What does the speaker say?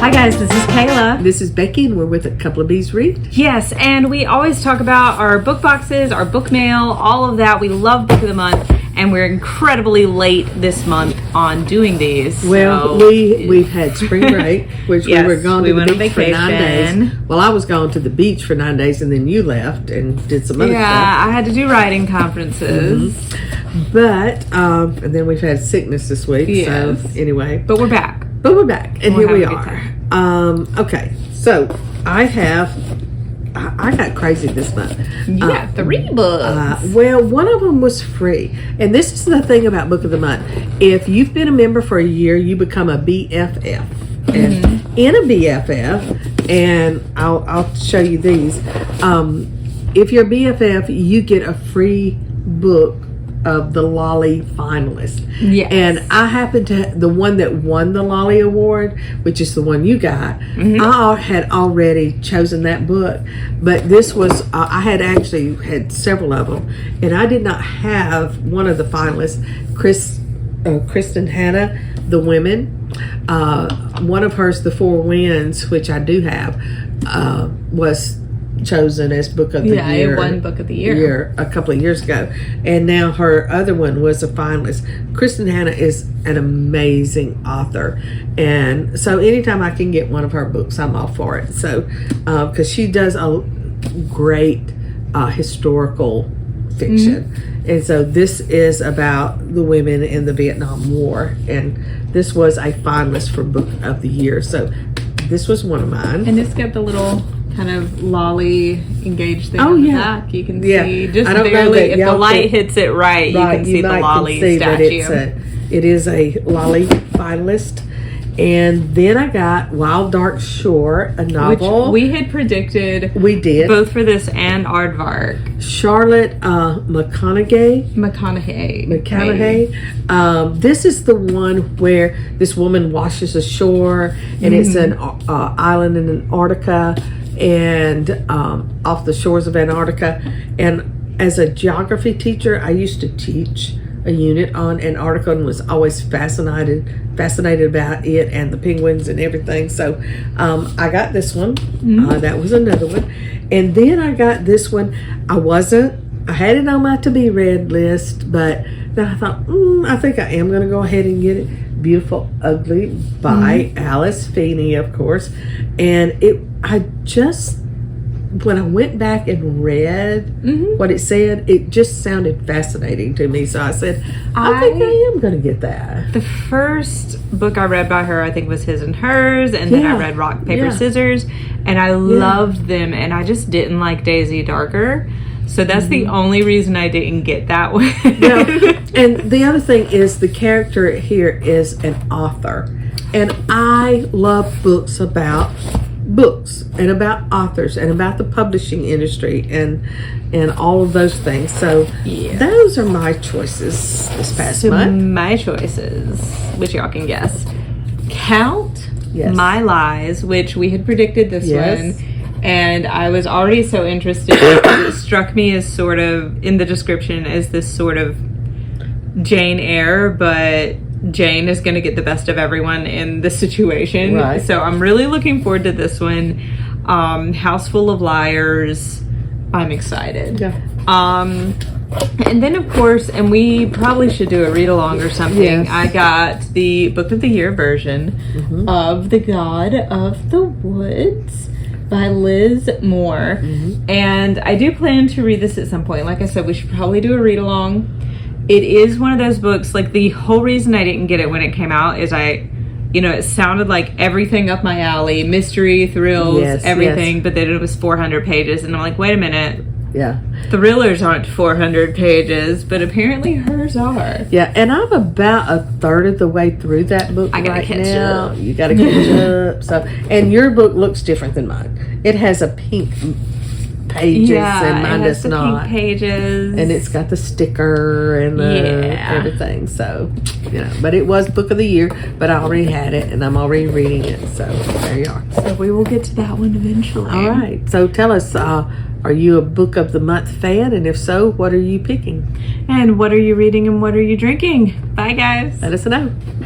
Hi guys, this is Kayla. This is Becky, and we're with A Couple of Bees Read. Yes, and we always talk about our book boxes, our book mail, all of that. We love Book of the Month, and we're incredibly late this month on doing these. Well, so. we've had spring break, which Yes, we were gone to we the went on beach for 9 days. vacation. Well, I was gone to the beach for 9 days, and then you left and did some other Yeah, stuff. I had to do writing conferences. But, and then we've had sickness this week, Yes. so anyway. But we're back. But we're back, and We're here we having a good are. Okay, so I got crazy this month. Yeah, 3 books. Well, one of them was free. And this is the thing about Book of the Month. If you've been a member for a year, you become a BFF. And in a BFF, and I'll show you these. If you're a BFF, you get a free book of the Lolly finalist. Yes. And I happen to, the one that won the Lolly Award, which is the one you got, I had already chosen that book. But this was, I had actually had several of them. And I did not have one of the finalists, Kristen Hanna, The Women. One of hers, The Four Winds, which I do have, was chosen as Book of the Year. Yeah, it won Book of the Year a couple of years ago, and now her other one was a finalist. Kristen Hanna is an amazing author, and so anytime I can get one of her books, I'm all for it. So, because she does a great historical fiction, and so this is about the women in the Vietnam War, and this was a finalist for Book of the Year. So, this was one of mine, And it's got the little kind of lolly engaged thing Oh, on the yeah. back. You can Yeah. see just I don't know barely, that if the y'all light can- hits it right, you can see the lolly that statue. it is a lolly finalist. And then I got Wild Dark Shore, a novel. Which we had predicted We did. both for this and Aardvark. Charlotte McConaughey. McConaughey. This is the one where this woman washes ashore, and it's an island in Antarctica, and off the shores of Antarctica. And as a geography teacher, I used to teach a unit on Antarctica and was always fascinated about it and the penguins and everything. So I got this one. That was another one. And then I got this one. I had it on my to be read list, but then I thought, I think I am going to go ahead and get it. Beautiful Ugly by Alice Feeney, of course. And when I went back and read what it said, it just sounded fascinating to me. So I said, I think I am going to get that. The first book I read by her, I think, was His and Hers, and then I read Rock, Paper, Scissors, and I loved them, and I just didn't like Daisy Darker. So that's the only reason I didn't get that one. And the other thing is the character here is an author. And I love books about books and about authors and about the publishing industry and all of those things. So those are my choices this past month. My choices, which y'all can guess. Count My Lies, which we had predicted this one. And I was already so interested. It struck me as sort of, in the description, as this sort of Jane Eyre, but Jane is going to get the best of everyone in this situation. Right. So I'm really looking forward to this one. House Full of Liars. I'm excited. Yeah. And then, of course, and we probably should do a read-along or something, Yes. I got the Book of the Year version of The God of the Woods by Liz Moore. And I do plan to read this at some point. Like I said, we should probably do a read-along. It is one of those books, like the whole reason I didn't get it when it came out is it sounded like everything up my alley, mystery, thrills, everything, but then it was 400 pages. And I'm like, wait a minute. Yeah. Thrillers aren't 400 pages, but apparently hers are. Yeah, and I'm about a third of the way through that book right now. You got to catch up. So, and your book looks different than mine. It has a pink pages and mine does not. Pink pages, and it's got the sticker and everything. So, but it was Book of the Year. But I already had it, and I'm already reading it. So there you are. So we will get to that one eventually. All right. So tell us. Are you a Book of the Month fan? And if so, what are you picking? And what are you reading and what are you drinking? Bye, guys. Let us know.